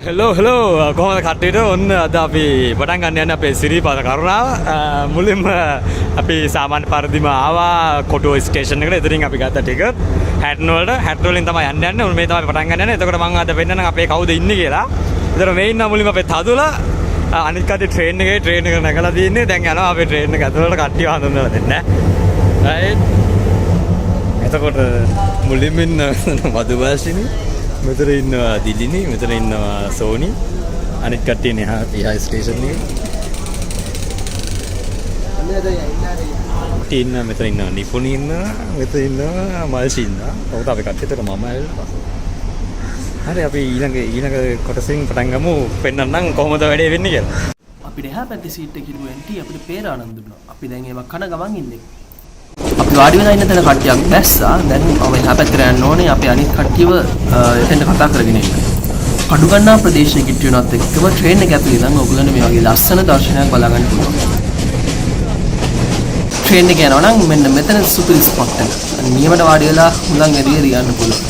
Hello කොහොමද කට්ටියට ඔන්න අද අපි පටන් ගන්න යන්නේ අපේ සිරිපාද කරුණාව මුලින්ම අපි සාමාන්‍ය පරිදිම ආවා කොටුව ස්ටේෂන් එකට. එතනින් අපි ගත්ත ටිකට් හැට්න වලින් තමයි යන්නේ. මේ තමයි පටන් ගන්න යන්නේ. එතකොට මම අද වෙන්නනම් අපේ කවුද ඉන්නේ කියලා. එතකොට මේ ඉන්න මුලින්ම අපේ තදුල අනිත් කට්ටිය ට්‍රේන් එක නැගලා තියෙන්නේ. දැන් යනවා අපේ ට්‍රේන් එක ඇතුළට කට්ටිය හඳුන්වලා දෙන්න. රයිට්. එතකොට මුලින්ම ඉන්න මధుභාෂිනී, මෙතන ඉන්නවා දිලිනි, මෙතන ඉන්නවා සෝනි, අනිත් කට්ටිය නේ එහා ස්ටේෂන් එකේ. මෙතන ඉන්නවා නිපුණි ඉන්නවා, මෙතන ඉන්නවා මල්ෂි ඉන්නවා. ඔකට අපි කට්ටියට මම ඇවිල්ලා. හරි අපි ඊළඟ කොටසින් පටන් ගමු. පෙන්නන්නම් කොහොමද වැඩේ වෙන්නේ කියලා. අපිට එහා පැත්තේ සීට් එකේ හිටපු එන්ටි අපිට පේරානන්ද දුන්නා. අපි දැන් ඒව කන ගමන් ඉන්නේ. අපි වාඩි වෙලා ඉන්න තැන කට්ටියක් බැස්සා. දැන් අපි එහා පැත්තට යන්න ඕනේ. අපි අනිත් කට්ටියව එතෙන්ට කතා කරගෙන ඉන්න. කඩුගන්නා ප්‍රදේශයේ කිට්ටු වෙනත් එක්කම ට්‍රේන් එක ඇතුලේ ඉඳන් ඔයගොල්ලන්ට මේ වගේ ලස්සන දර්ශනයක් බලා ගන්න පුළුවන්. ට්‍රේන් එක යනවා නම් මෙන්න මෙතන සුපිරි ස්පොට් එක. නියමට වාඩි වෙලා හුලං එළිය යන්න පුළුවන්.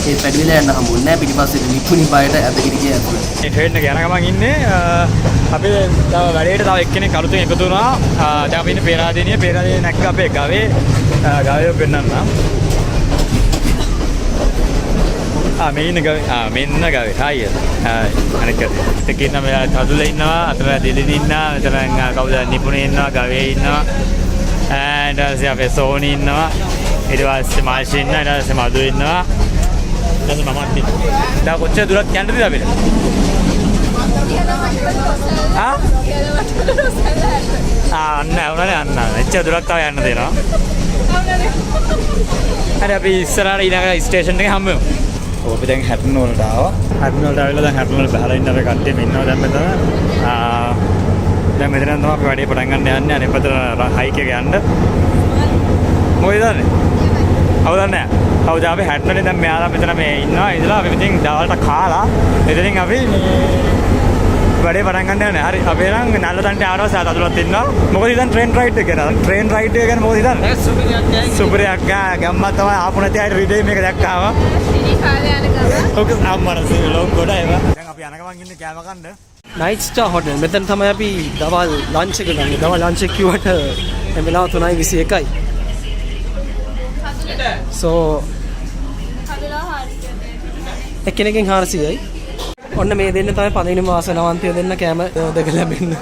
ඒ පැඩි වෙලා යන්න හම්බුනේ නැහැ. පිටිපස්සේ නිපුණි බයට ඇදගෙන ගිය ඇතුලේ. මේ ට්‍රේන් එක යන ගමන් ඉන්නේ අපි තව වැඩේට තව එක්කෙනෙක් අලුතෙන් එකතු වුණා. දැන් අපි ඉන්නේ පේරාදෙනිය නැක්ක අපේ ගාවේ පෙන්නන්න. මෙන්න ගාවේ. හායි. අනික එකකින් නම් තදුල ඉන්නවා, අතන දිලින් ඉන්නවා, මෙතන කවුද නිපුණේ ඉන්නවා, ගාවේ ඉන්නවා. ඊට පස්සේ අපේ සෝනි ඉන්නවා. ඊට පස්සේ මාෂි ඉන්නවා, ඊට පස්සේ මధు ඉන්නවා. ඊට පස්සේ මමත් ඉන්නවා. දැන් කොච්චර දුරක් යන්නද අපිට? අන්න එච්චර දුරක් තව යන්න දෙනවා. හරි අපි ඉස්සරහට ඊළඟ ස්ටේෂන් එකේ හම්බ වෙමු. අපි දැන් හැටන් වලට ආවා. හැටන් වලට ආවිලා දැන් හැටන් වල බහලා ඉන්න අපේ කට්ටියම ඉන්නවා දැන් මෙතන. දැන් මෙතන තමයි අපි වැඩේ පටන් ගන්න යන්නේ. අනේ පැත්තට හයික් එක යන්න. මොකද දන්නේ? කවුද දන්නේ? කවුද අපි හැටන් වලින් දැන් මෙයාලා මෙතන මේ ඉන්නවා. ඉඳලා අපි ඉතින් දවල්ට කාලා එතනින් අපි වැඩේ පටන් ගන්න යන්නේ. හරි අපි නම් නල්ලතන්ට ආවම සාතතුලත් ඉන්නවා. මොකද ඉතින් ට්‍රේන් රයිඩ් එක ගැන. ට්‍රේන් රයිඩ් එක ගැන මොකද හිතන්නේ? සුපිරියක් ගම්මත් තමයි ආපු නැති අය රිදේ මේක දැක්කාම. ඉනි කාලේ යන ගම. ඔක අම්මරස ලොක් ගොඩ ඒවා. දැන් අපි යන ගමන් ඉන්නේ කෑම කන්න. Night star hotel. මෙතන තමයි අපි දවල් ලන්ච් එක ගන්නේ. දවල් ලන්ච් එක කිව්වට මේ වෙලාව 3:21යි. සෝ එක්කෙනකින් 400යි. ඔන්න මේ දෙන්න තමයි පළවෙනිම වාසනාවන්තයෝ දෙන්න කැම දෙක ලැබෙන්න.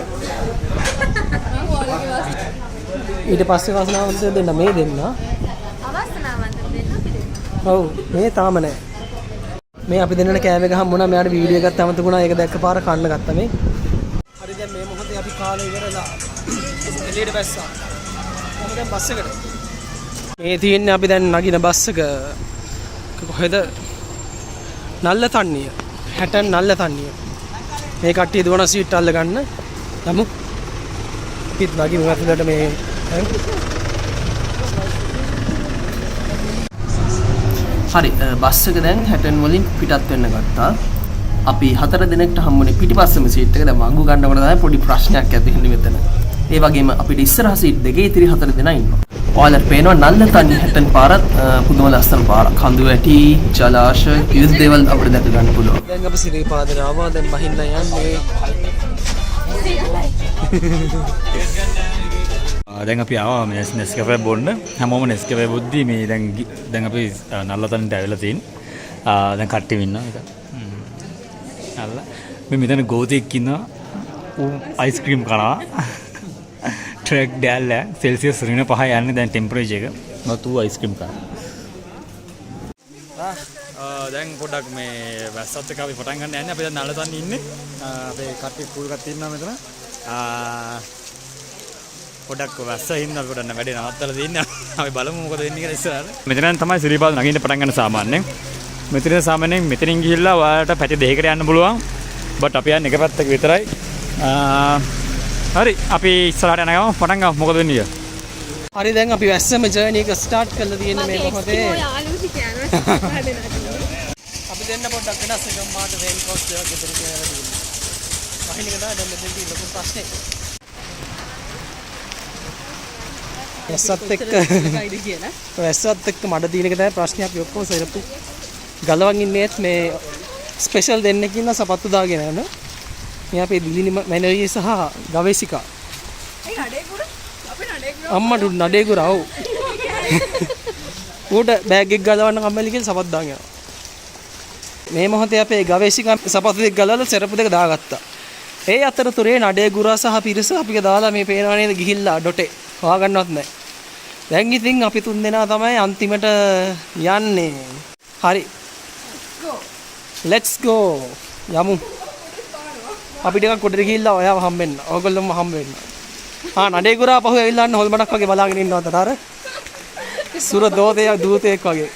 ඊට පස්සේ වාසනාවන්තයෝ දෙන්න මේ දෙන්න. අවස්ථාවන්තයෝ දෙන්න අපි දෙන්න. ඔව් මේ තාම නැහැ. මේ අපි දෙන්නට කැම එක හම්බුණා. මෙයාට වීඩියෝ එකක් අමතක වුණා. ඒක දැක්ක පාර කන්න ගත්තා මේ. හරි දැන් මේ මොහොතේ අපි කාලේ ඉවරලා එළියට බැස්සා. අපි දැන් බස් එකට. මේ තියෙන්නේ අපි දැන් නගින බස් එක කොහෙද? නල්ලතන්නිය. හැටන් නල්ලතන්නිය. මේ කට්ටිය දුවන සීට් අල්ල ගන්න. යමු. පිට නගිමු ඇතුළට මේ. හරි බස් එක දැන් හැටන් වලින් පිටත් වෙන්න ගත්තා. අපි 4 දිනකට හම්බුනේ පිටිපස්සෙම සීට් එක. දැන් මඟු ගන්නකොට තමයි පොඩි ප්‍රශ්නයක් ඇති වෙන්නේ මෙතන. ඒ වගේම අපිට ඉස්සරහ සීට් දෙකේ ඉතිරි 4 දෙනා ඉන්නවා. ඔයාලට පේනවා නල්ලතන්නිය හැටන් පාරත් පුදුම ලස්සන පාරක්. කඳු වැටි, ජලාශය, විවිධ දේවල් අපිට දැක ගන්න පුළුවන්. දැන් අපි සිරිපාදේ ආවා. දැන් බහින්න යන්නේ. දැන් අපි ආවා මේ නෙස්කැෆේ බොන්න. හැමෝම නෙස්කැෆේ බුද්ධි මේ දැන් අපි නල්ලතන්ට ඇවිල්ලා තියෙන්නේ. දැන් කට්ටියම ඉන්නවා. අල්ල මේ මෙතන ගෝතෙක් ඉන්නවා. ඌ අයිස්ක්‍රීම් කනවා. ට්‍රැක් ඩැල්ල සෙල්සියස් -5 යන්නේ දැන් ටෙම්පරේචර් එක. මම ඌ අයිස්ක්‍රීම් කනවා. දැන් පොඩ්ඩක් මේ වැස්සත් එක අපි පටන් ගන්න යන්නේ. අපි දැන් නල්ලතන් ඉන්නේ. අපේ කට්ටිය කුල් එකක් ඉන්නවා මෙතන. පොඩ්ඩක් වැස්ස හින්දා අපි පොඩ්ඩක් වැඩේ නවත්තලා තින්නේ. අපි බලමු මොකද වෙන්නේ කියලා ඉස්සරහට. මෙතන තමයි සිරිපාද නගින්න පටන් ගන්න සාමාන්‍යයෙන්. මෙතනින් ගිහිල්ලා ඔයාලට පැති දෙකකට යන්න පුළුවන්. බට් අපි යන්නේ එක පැත්තක විතරයි. හරි අපි ඉස්සරහට යන ගමන් පටන් ගමු මොකද වෙන්නේ කියලා. හරි දැන් අපි වැස්සම ජර්නි එක ස්ටාර්ට් කරලා තියෙන්නේ මේ මොහොතේ. අපි දෙන්න පොඩ්ඩක් වෙනස් එකක් මාට රේන් කෝස්ට් එකක් ගෙදර කියලා තියෙනවා. වහින එක තමයි දැන් මෙතෙන් තියෙන ලොකු ප්‍රශ්නේ. වැස්සත් එක්ක මඩ දින එක තමයි ප්‍රශ්නේ. අපි ඔක්කොම සරප්පු ගලවන් ඉන්නේත් මේ ස්පෙෂල් දෙන්නෙක් ඉන්න සපත්තු දාගෙන යන. මේ අපේ දිලිනි මැනරිය සහ ගවේෂිකා. ඒ නඩේගුර අපේ නඩේගුර අම්මට නඩේගුර ආව්. උඩ බෑග් එක ගලවන්න කම්මැලි කියලා සපත් දාගෙන යනවා. මේ මොහොතේ අපේ ගවේෂිකා සපත්තු දෙක ගලවලා සෙරප්පු දෙක දාගත්තා. ඒ අතරතුරේ නඩේගුරා සහ පිරිස අපිට දාලා මේ පේනවා නේද ගිහිල්ලා ඩොටේ. හොයාගන්නවත් නැහැ. දැන් ඉතින් අපි තුන් දෙනා තමයි අන්තිමට යන්නේ. හරි. Let's go. යමු. අපි ටිකක් කොටට ගිහිල්ලා ඔයාව හම්බෙන්න. ඕගොල්ලොම හම්බෙන්න. නඩේගුරා පහුව ඇවිල්ලා අන්න හොල්මනක් වගේ බලාගෙන ඉන්නවද අර? සුර දූතයෙක් වගේ.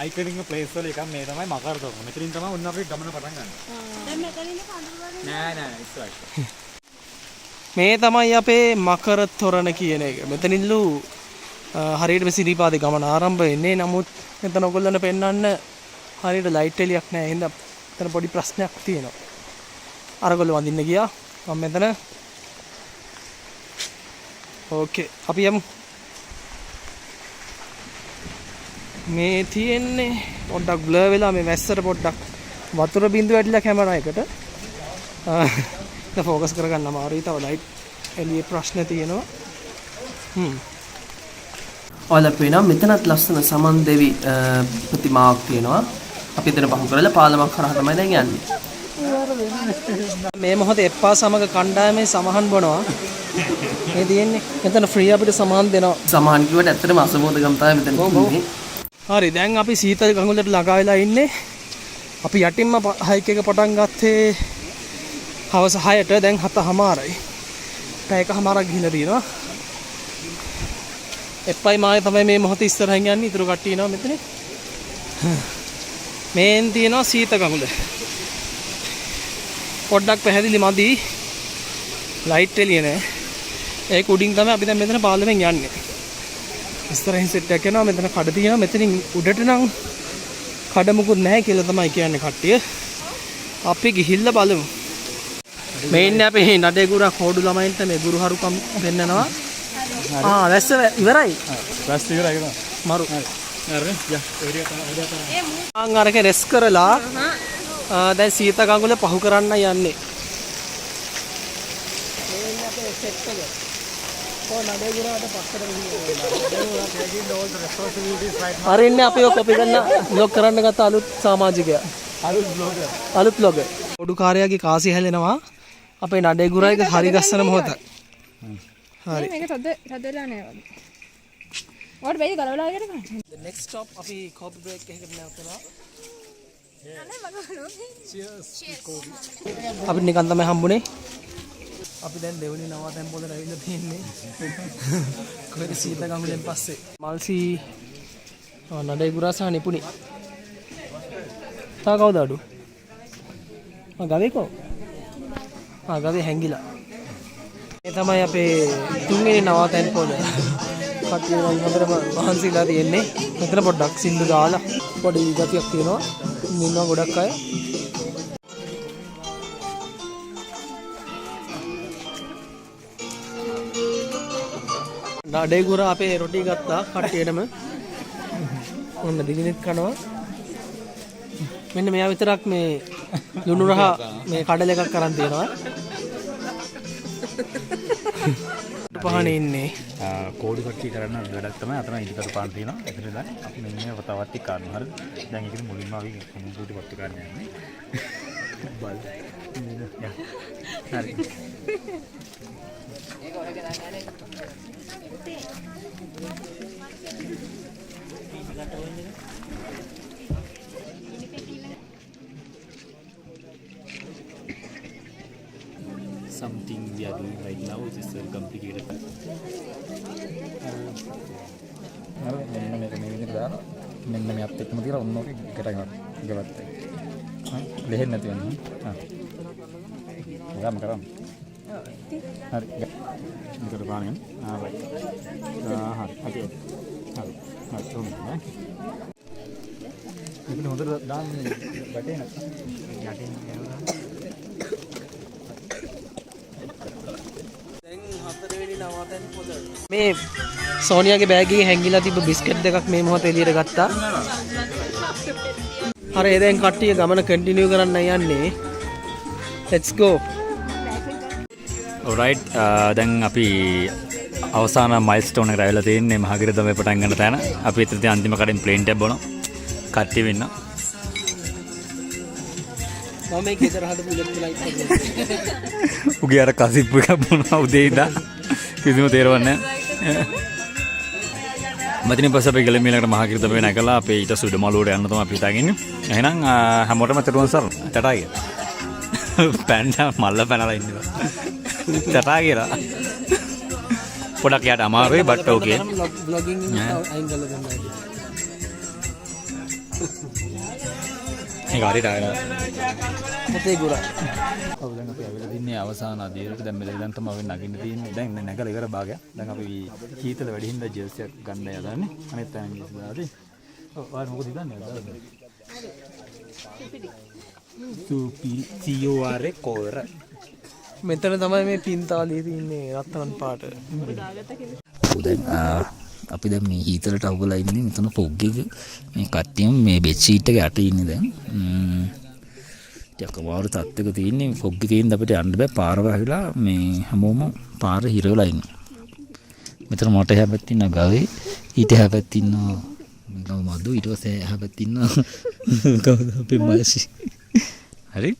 අයිකනික ප්ලේස් වල එකක් මේ තමයි මකරතොරණ. මෙතනින් තමයි ඔන්න අපි ගමන පටන් ගන්න. දැන් මෙතනින් කඳුළු නෑ ඉස්සරහට. මේ තමයි අපේ මකරතොරණ කියන එක. මෙතනින්ලු හරියටම සිරිපාදේ ගමන ආරම්භ වෙන්නේ. නමුත් මෙතන ඔයගොල්ලන්ට පෙන්වන්න හරියට ලයිට් එලියක් නැහැ. එහෙනම් මෙතන පොඩි ප්‍රශ්නයක් තියෙනවා. අරගොල්ලෝ වඳින්න ගියා. මම මෙතන ඕකේ අපි යමු. මේ තියෙන්නේ පොඩ්ඩක් බ්ලර් වෙලා මේ වැස්සට පොඩ්ඩක් වතුර බින්දුව ඇටිලා කැමරා එකට. ඒක ફોකස් කරගන්න අමාරුයි. තව ලයිට් එළියේ ප්‍රශ්න තියෙනවා. ඔයාලා පේනවා මෙතනත් ලස්සන සමන් දෙවි ප්‍රතිමාවක් තියෙනවා. අපි එතන පහු කරලා පාලමක් කරා තමයි දැන් යන්නේ. මේ මොහොතේ එප්පා සමග කණ්ඩායමේ සමහන් බොනවා. මේ තියෙන්නේ මෙතන ෆ්‍රී අපිට සමහන් දෙනවා. සමහන් කිව්වට ඇත්තටම අසමෝදගම් තමයි මෙතන තියෙන්නේ. හරි දැන් අපි සීතල ගඟුලට ළඟා වෙලා ඉන්නේ. අපි යටින්ම හයික් එක පටන් ගත්තේ හවස 6ට දැන් 7:00යි. පැයකමාරක් ගිහිල්ලා තියෙනවා. එප්පයි මායේ තමයි මේ මොහොතේ ඉස්සරහින් යන්නේ. ඊටු කට්ටිය එනවා මෙතන. මේන් තියෙනවා සීත ගඟුල. පොඩ්ඩක් පැහැදිලි මදි. ලයිට් එළිය නැහැ. ඒක උඩින් තමයි අපි දැන් මෙතන පාලමෙන් යන්නේ. ඉස්සරහින් සෙට් එකක් යනවා. මෙතන කඩ තියෙනවා. මෙතනින් උඩට නම් කඩ මුකුත් නැහැ කියලා තමයි කියන්නේ කට්ටිය. අපි ගිහිල්ලා බලමු. මේ ඉන්නේ අපි නඩේගුරා කෝඩු ළමයින්ට මේ ගුරුහරුකම් පෙන්නනවා. වැස්ස ඉවරයි. වැස්ස ඉවරයි නේද? මරු. හරි. මම අරක රෙස් කරලා දැන් සීත ගඟුල පහු කරන්න යන්නේ. හරින්නේ අපි ඔය කොපි ගන්න බ්ලොග් කරන්න ගත්ත අලුත් සමාජිකයා. අලුත් බ්ලොගර්. ඔඩු කාර්යයේ කාසි හැලෙනවා. අපේ නඩේගුරායක හරි ගස්සන මොහොත. හරි. මේක රදලා නෑ වගේ. ඔයාට බැරි ගලවලා ආගෙන කරන්න. The next stop අපි coffee break එකකට නැවතුණා. අනේ මගලෝ. Cheers. අපි නිකන් තමයි හම්බුනේ. අපි දැන් දෙවෙනි නවාතැන් පොළට ඇවිල්ලා තියෙන්නේ. කොහෙද සීත ගඟුලෙන් පස්සේ. මල්සි නඩේගුරා සහ නිපුණි. තා කවුද අඩු? ගවේකෝ? ගවේ හැංගිලා. මේ තමයි අපේ තුන්වෙනි නවාතැන් පොළ. කට්ටිය හොඳටම මහන්සිලා තියෙන්නේ. මෙතන පොඩ්ඩක් සින්දු දාලා පොඩි ගතියක් තියෙනවා. ඉන්නවා ගොඩක් අය. නඩේගුරා අපේ රොටි ගත්තා කට්ටියටම. ඔන්න දිගිනෙත් කනවා. මෙන්න මෙයා විතරක් මේ ලුණු රහ මේ කඩල එකක් කරන් තියනවා. පහනේ ඉන්නේ. කෝඩු කට්ටිය කරන්න වැඩක් තමයි අතන ඉදිකට පාන් තියෙනවා. එතන ඉඳන් අපි මෙන්න තවත් ටික ගන්නවා. හරිද? දැන් ඒකෙදි මුලින්ම අපි කුණුටි පත්තු ගන්න යන්නේ. බල්. හරි. ඒක ඔය ගණන් යන්නේ. Something we are doing right now is complicated. මෙන්න මේක මේ විදිහට දානවා. මෙන්න මෙයත් එක්කම තියලා ඔන්න ඔක එකට ගවත් එක. ලෙහෙන්නේ නැති වෙනවා. ගම් කරමු. හරි. මේකට පානින්. right. හරි. හරි. හරි. තුන් නේ. මේක හොඳට දාන්නේ වැටේ නැත්නම් යටින් යනවා. මේ සෝනියාගේ බෑග් එකේ හැංගිලා තිබ්බ බිස්කට් දෙකක් මේ මොහොතේ එළියට ගත්තා. අර ඒ දැන් කට්ටිය ගමන කන්ටිනියු කරන්න යන්නේ. let's go. ඔරයිට් දැන් අපි අවසාන මයිල්ස්ටෝන් එකට ඇවිල්ලා තියෙන්නේ මහගිරිදමේ පටන් ගන්න තැන. අපි එතනදී අන්තිම කඩෙන් ප්ලේන් ටැබ් බොනවා. කට්ටිය වෙන්න. මම මේ ගෙදර හදපු ඉලෙක්ට්‍රොලයිට් එක. උගේ අර කසිප් එකක් බොනවා උදේ ඉඳන්. කිසිම තේරෙන්නේ නැහැ. මතින් පස්සේ අපි ගලේ මීලකට මහගිරිදමේ නැගලා අපේ ඊට සුඩමලුවට යන්න තමයි අපි හිතාගෙන ඉන්නේ. එහෙනම් හැමෝටම තෙරුවන් සර්. ටටා කිය. පැන්ඩ මල්ල පැනලා ඉන්නවා. ටටා කියලා. පොඩක් යාට අමාරුයි බට් ඕකේ. බ්ලොගින් අයින් කරලා ගන්නවා. ඒක හරියට ආයෙත් මොතේ ගුරා. ඔව් දැන් අපි ඇවිල්ලා තින්නේ අවසාන අදියරට. දැන් මෙතන ඉඳන් තමයි අපි නගින්න තියෙන්නේ. දැන් නැගලා ඉවර භාගයක්. දැන් අපි කීතල වැඩි හින්දා ජර්සි එකක් ගන්න යදාන්නේ. අනිත් තැන ගිහලා. ඔව් ඔයාලා මොකද හිතන්නේ? සුපිරියෝරේ කෝර. මෙතන තමයි මේ පින්තාලිය තින්නේ රත්තරන් පාට. දැන් අපි දැන් මේ හීතලට අවුලා ඉන්නේ. මෙතන ෆොග් එක මේ කට්ටියම මේ බෙඩ් ෂීට් එක යට ඉන්නේ දැන්. ටිකක් අමාරු තත්ත්වයක තියෙන්නේ. ෆොග් එකේ ඉඳන් අපිට යන්න බෑ. පාර වහිලා මේ හැමෝම පාර හිර වෙලා ඉන්නේ. මෙතන මට හැබැයි ඉන්න ගාවේ ඊට හැබැයි ඉන්නවා මදු ඊට පස්සේ හැබැයි ඉන්නවා කවුද අපේ මාසි. හරි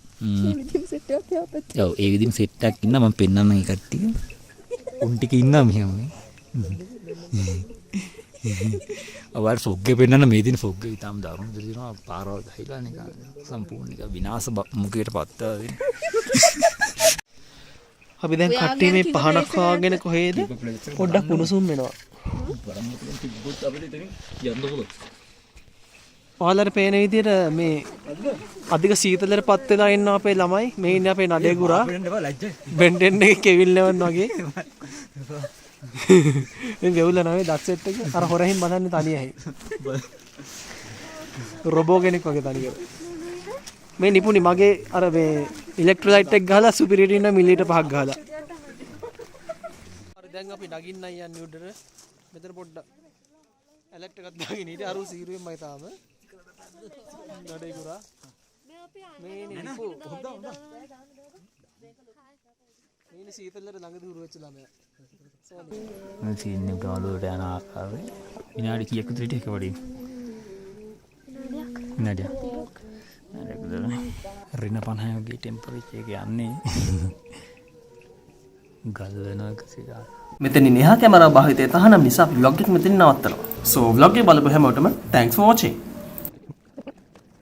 ඔව් ඒ විදිහම සෙට් එකක් ඉන්න මම පෙන්නන්න මේ කට්ටිය උන් ටික ඉන්නවා මෙහෙම අවර් ෆොග් එක පෙන්නන්න මේ දින ෆොග් එක ඊටම දරුණු දෙනවා පාරවල් ගහලා නිකන් සම්පූර්ණ නිකන් විනාශ මුඛයට පත්තා දෙන. අපි දැන් කට්ටිය මේ පහනක් වාගෙන කොහෙද පොඩ්ඩක් උණුසුම් වෙනවා. ඔයාලට පේන විදිහට මේ අධික සීතලට පත් වෙලා ඉන්න අපේ ළමයි මේ ඉන්නේ අපේ නඩේ ගුරා බෙන්ඩෙන් එකේ කෙවිල් ලෙවන් වගේ මේ ගෙවුල නෑ ඩක් සෙට් එක අර හොරහින් බලන්නේ තනියයි රොබෝ කෙනෙක් වගේ තනියම මේ නිපුණි මගේ අර මේ ඉලෙක්ට්‍රොලයිට් එක ගහලා සුපිරියට ඉන්න මිලිලීටර් 5ක් ගහලා හරි දැන් අපි නගින්න යන්නේ උඩට මෙතන පොඩ්ඩක් එලෙක්ට් එකක් දාගෙන ඉතින් අරු සීරුවෙන්මයි තාම නඩේ ගුරා මේ නිපු මේ සීතලට ළඟදී හුරු වෙච්ච ළමයා මේ සීන් එක ගාලුවට යන ආකාරය විනාඩි කීයක් විතර එක වඩින් විනාඩියක් රින 50 වගේ ටෙම්පරේචර් එක යන්නේ ගල් වෙනවා කසිලා. මෙතනින් එහා කැමරා භාවිතය තහනම් නිසා අපි vlog එක මෙතනින් නවත්තනවා. So vlog එක බලපු හැමෝටම thanks for watching.